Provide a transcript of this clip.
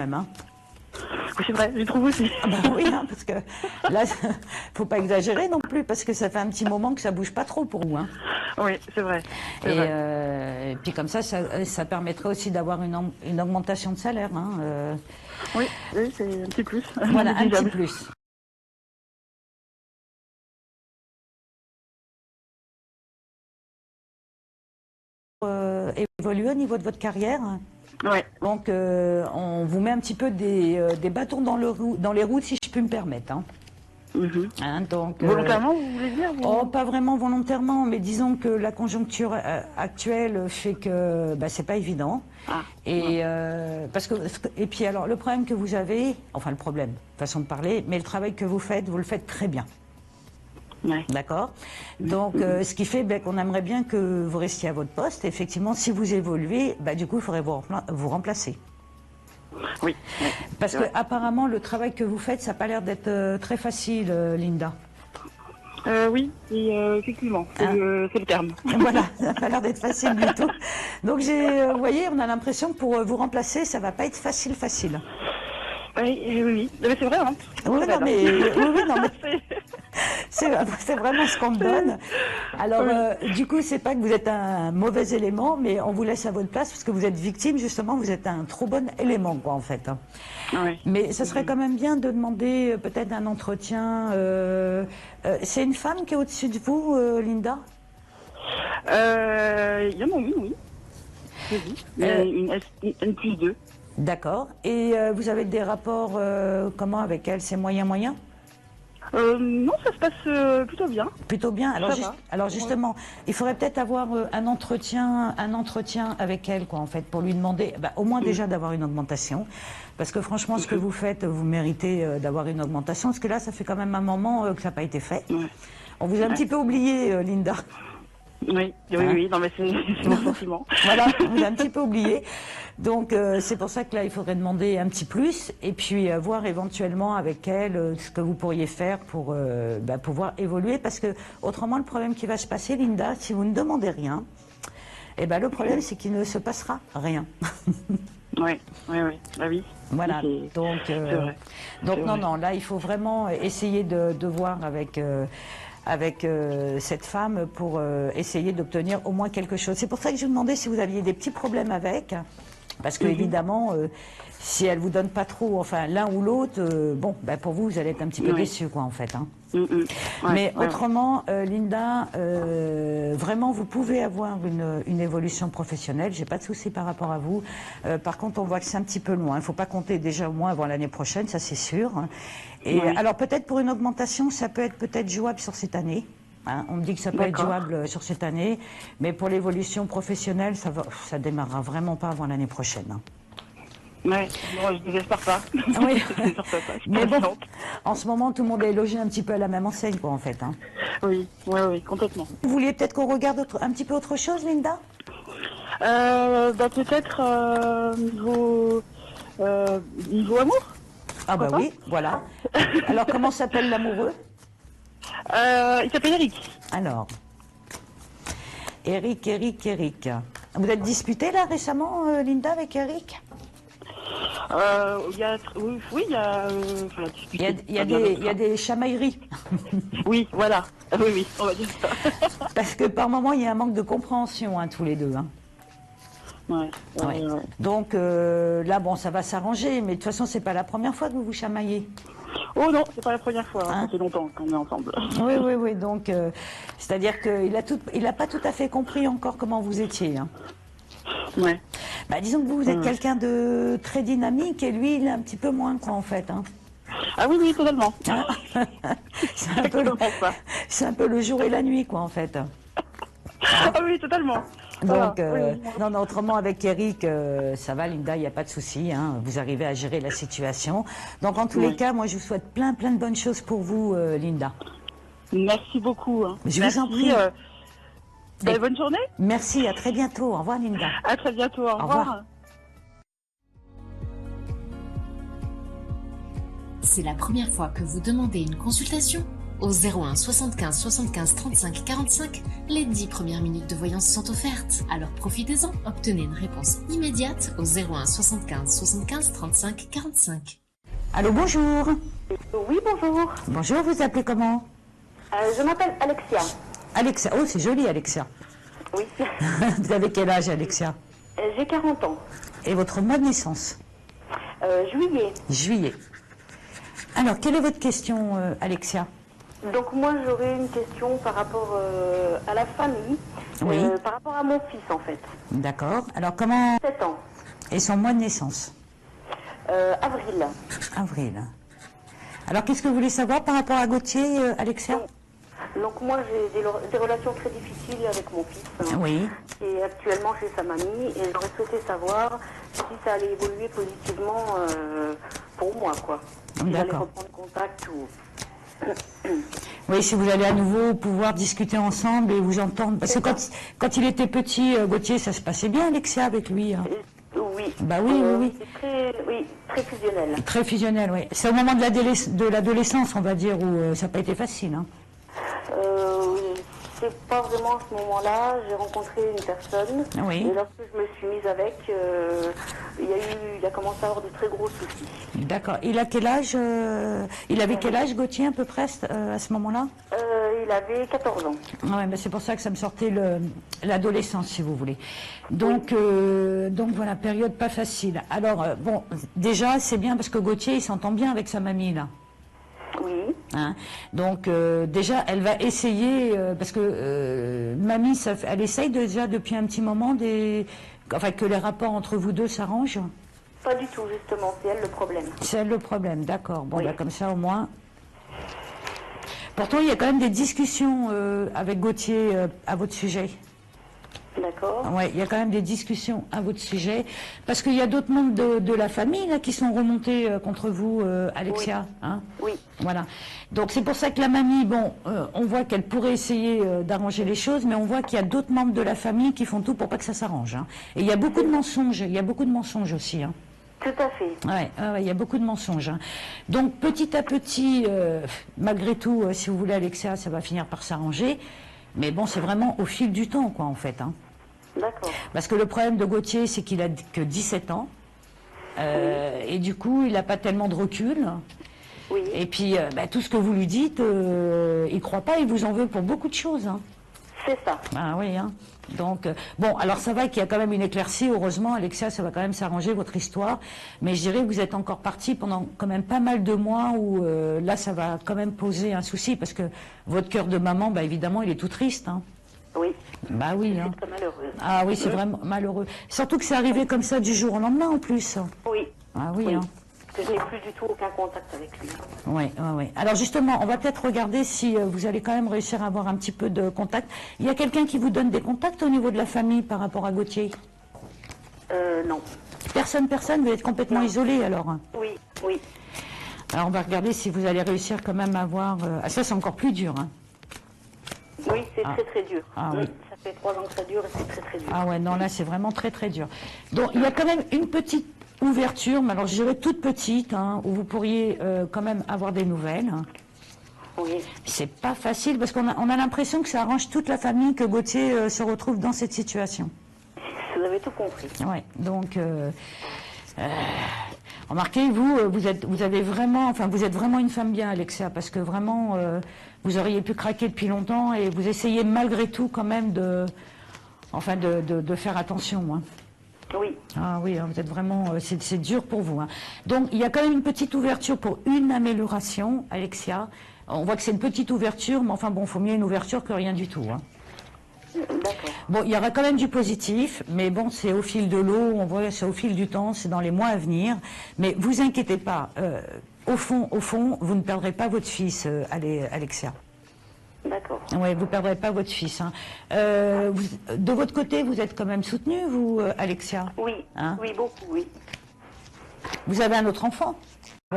même, hein. Oui, c'est vrai, je trouve aussi. Ah bah oui, hein, parce que là, faut pas exagérer non plus, parce que ça fait un petit moment que ça bouge pas trop pour vous, hein. Oui, c'est vrai. Et puis comme ça permettrait aussi d'avoir une augmentation de salaire, hein. Oui, oui, c'est un petit plus. Voilà, un petit Négligeable. plus. Évoluer au niveau de votre carrière. Ouais. Donc, on vous met un petit peu des bâtons dans les roues, si je puis me permettre, hein. Mhm. Hein, donc, Volontairement, vous voulez dire oh, pas vraiment volontairement, mais disons que la conjoncture actuelle fait que bah, c'est pas évident. Ah, Et et puis alors le problème que vous avez, enfin le problème, façon de parler, mais le travail que vous le faites très bien. ouais. D'accord. Donc, ce qui fait qu'on aimerait bien que vous restiez à votre poste. Effectivement, si vous évoluez, bah, du coup, il faudrait vous remplacer. Oui. Parce que apparemment, le travail que vous faites, ça n'a pas l'air d'être très facile, Linda. Oui, effectivement, Hein? c'est le terme. Voilà, ça n'a pas l'air d'être facile du tout. Donc, vous voyez, on a l'impression que pour vous remplacer, ça va pas être facile. Oui, oui, oui. Mais c'est vrai, hein. Oui, non, mais, oui, non, mais c'est vraiment ce qu'on me donne. Alors, Oui. du coup, c'est pas que vous êtes un mauvais élément, mais on vous laisse à votre place parce que vous êtes victime, justement, vous êtes un trop bon élément, quoi, en fait, hein. Oui. Mais ce serait quand même bien de demander peut-être un entretien. C'est une femme qui est au-dessus de vous, Linda? Il y en a une, oui. J'ai vu. Euh, Une N plus 2. D'accord. Et vous avez des rapports comment avec elle? C'est moyen? Non, ça se passe plutôt bien. Plutôt bien. Alors, Ça va. alors justement, il faudrait peut-être avoir un entretien avec elle, quoi, en fait, pour lui demander, bah, au moins déjà d'avoir une augmentation, parce que franchement, ce que vous faites, vous méritez d'avoir une augmentation, parce que là, ça fait quand même un moment que ça n'a pas été fait. Ouais. On vous a un petit peu oublié, Linda. Oui, oui, Hein? oui, non, mais c'est mon sentiment. Voilà, on vous a un petit peu oublié. Donc c'est pour ça que là, il faudrait demander un petit plus et puis voir éventuellement avec elle ce que vous pourriez faire pour pouvoir évoluer. Parce que autrement, le problème qui va se passer, Linda, si vous ne demandez rien, le problème, c'est qu'il ne se passera rien. Oui, bah oui. Voilà, donc, c'est vrai. non, là, il faut vraiment essayer de voir avec cette femme pour essayer d'obtenir au moins quelque chose. C'est pour ça que je vous demandais si vous aviez des petits problèmes avec, parce que évidemment, si elle vous donne pas trop, enfin l'un ou l'autre, pour vous, vous allez être un petit peu déçu, quoi, en fait, hein. Ouais, Mais autrement, Linda, vraiment, vous pouvez avoir une évolution professionnelle. J'ai pas de souci par rapport à vous. Par contre, on voit que c'est un petit peu loin. Il faut pas compter déjà au moins avant l'année prochaine, ça c'est sûr. Et alors peut-être pour une augmentation, ça peut être peut-être jouable sur cette année. Hein, on me dit que ça peut être jouable sur cette année, mais pour l'évolution professionnelle, ça démarrera vraiment pas avant l'année prochaine, hein. Ouais, bon, je n'espère pas. Oui, mais bon, Patiente. en ce moment, tout le monde est logé un petit peu à la même enseigne, quoi, en fait, hein. Oui, complètement. Vous vouliez peut-être qu'on regarde un petit peu autre chose, Linda? Peut-être niveau amour. Ah bah Pourquoi oui, voilà. Alors, comment s'appelle l'amoureux? Il s'appelle Eric. Alors, Eric. Vous êtes disputé là récemment, Linda, avec Eric? Oui, il y a. Il y a des chamailleries. Oui, voilà. Oui, on va dire ça. Parce que par moment, il y a un manque de compréhension, hein, tous les deux, hein. Ouais. Donc là, bon, ça va s'arranger, mais de toute façon, c'est pas la première fois que vous vous chamaillez. Oh non, c'est pas la première fois. Hein? Ça fait longtemps qu'on est ensemble. Oui. Donc, c'est-à-dire qu'il a pas tout à fait compris encore comment vous étiez, hein. Ouais. Bah, disons que vous êtes quelqu'un de très dynamique et lui, il est un petit peu moins, quoi, en fait, hein. Ah oui, totalement. Hein? C'est un peu le jour et la nuit, quoi, en fait. Ah oui, totalement. Donc, non, autrement, avec Eric, ça va, Linda, il n'y a pas de souci, hein, vous arrivez à gérer la situation. Donc, en tous les cas, moi, je vous souhaite plein de bonnes choses pour vous, Linda. Merci beaucoup. Hein. Je vous en prie. Bonne journée. Merci, à très bientôt. Au revoir, Linda. À très bientôt. Au revoir. C'est la première fois que vous demandez une consultation? Au 01 75 75 35 45, les 10 premières minutes de voyance sont offertes. Alors profitez-en, obtenez une réponse immédiate au 01 75 75 35 45. Allô, bonjour. Oui, bonjour. Bonjour, vous appelez comment? Je m'appelle Alexia. Alexia, oh c'est joli Alexia. Oui. Vous avez quel âge Alexia? J'ai 40 ans. Et votre mois de naissance? Juillet. Juillet. Alors, quelle est votre question Alexia? Donc moi, j'aurais une question par rapport à la famille, Oui. par rapport à mon fils en fait. D'accord. Alors, comment... 7 ans. Et son mois de naissance? Avril. Avril. Alors, qu'est-ce que vous voulez savoir par rapport à Gauthier, Alexia? Donc moi, j'ai des relations très difficiles avec mon fils, hein, Oui. qui est actuellement chez sa mamie, et j'aurais souhaité savoir si ça allait évoluer positivement pour moi, quoi. Si j'allais D'accord. reprendre contact ou... Oui, si vous allez à nouveau pouvoir discuter ensemble et vous entendre. Parce que quand il était petit, Gauthier, ça se passait bien, Alexia, avec lui. Hein. Oui. Bah oui, oui. C'est très fusionnel. Très fusionnel, oui. C'est au moment de l'adolescence, on va dire, où ça n'a pas été facile. Hein. C'est pas vraiment à ce moment-là. J'ai rencontré une personne. Oui. Et lorsque je me suis mise avec, il a commencé à avoir de très gros soucis. D'accord. Il a quel âge Il avait quel âge, Gauthier, à peu près, à ce moment-là? Il avait 14 ans. Oui, mais c'est pour ça que ça me sortait l'adolescence, si vous voulez. Donc voilà, période pas facile. Alors, bon, déjà, c'est bien parce que Gauthier, il s'entend bien avec sa mamie, là. Oui. Hein. Donc déjà, elle va essayer, parce que mamie, elle essaye déjà depuis un petit moment que les rapports entre vous deux s'arrangent. Pas du tout, justement, c'est elle le problème. C'est elle le problème, d'accord. Bon, Oui. bah, comme ça, au moins... Pourtant, il y a quand même des discussions avec Gauthier à votre sujet. D'accord. Oui, il y a quand même des discussions à votre sujet, parce qu'il y a d'autres membres de la famille là, qui sont remontés contre vous, Alexia. Oui. Hein, Oui. voilà. Donc c'est pour ça que la mamie, bon, on voit qu'elle pourrait essayer d'arranger les choses, mais on voit qu'il y a d'autres membres de la famille qui font tout pour pas que ça s'arrange. Hein. Et il y a beaucoup de mensonges, aussi. Hein. Tout à fait. Ouais, il y a beaucoup de mensonges. Hein. Donc petit à petit, malgré tout, si vous voulez, Alexia, ça va finir par s'arranger. Mais bon, c'est vraiment au fil du temps, quoi, en fait. Hein. D'accord. Parce que le problème de Gauthier, c'est qu'il a que 17 ans. Et du coup, il n'a pas tellement de recul. Oui. Et puis, tout ce que vous lui dites, il ne croit pas, il vous en veut pour beaucoup de choses. Hein. C'est ça. Ah oui, hein. Donc, bon, alors ça va qu'il y a quand même une éclaircie, heureusement, Alexia, ça va quand même s'arranger, votre histoire. Mais je dirais que vous êtes encore parti pendant quand même pas mal de mois où là, ça va quand même poser un souci, parce que votre cœur de maman, évidemment, il est tout triste. Hein. Oui. Bah oui. Hein. C'est très malheureuse. Ah oui, c'est vraiment malheureux. Surtout que c'est arrivé comme ça du jour au lendemain, en plus. Oui. Ah oui, Oui. hein. Que je n'ai plus du tout aucun contact avec lui. Oui, oui, oui. Alors justement, on va peut-être regarder si vous allez quand même réussir à avoir un petit peu de contact. Il y a quelqu'un qui vous donne des contacts au niveau de la famille par rapport à Gauthier? Non. Personne, vous êtes complètement isolé alors? Oui, oui. Alors on va regarder si vous allez réussir quand même à avoir... Ah ça c'est encore plus dur. Hein. Oui, c'est très très dur. Ah oui. Ça fait 3 ans que ça dure et c'est très très dur. Ah ouais, non là c'est vraiment très très dur. Donc il y a quand même une petite ouverture, mais alors je dirais toute petite, hein, où vous pourriez quand même avoir des nouvelles. Hein. Oui. C'est pas facile parce qu'on a l'impression que ça arrange toute la famille que Gauthier se retrouve dans cette situation. Vous avez tout compris. Ouais, donc remarquez, vous êtes vraiment une femme bien, Alexia, parce que vraiment vous auriez pu craquer depuis longtemps et vous essayez malgré tout quand même de faire attention. Hein. Oui. Ah oui, hein, vous êtes vraiment, c'est dur pour vous. Hein. Donc il y a quand même une petite ouverture pour une amélioration, Alexia. On voit que c'est une petite ouverture, mais enfin bon, il faut mieux une ouverture que rien du tout. Hein. D'accord. Bon, il y aura quand même du positif, mais bon, c'est au fil de l'eau, on voit, c'est au fil du temps, c'est dans les mois à venir. Mais vous inquiétez pas, au fond, vous ne perdrez pas votre fils, Alexia. D'accord. Oui, vous ne perdrez pas votre fils. Hein. De votre côté, vous êtes quand même soutenu, vous, Alexia? Oui, Hein? oui, beaucoup, oui. Vous avez un autre enfant?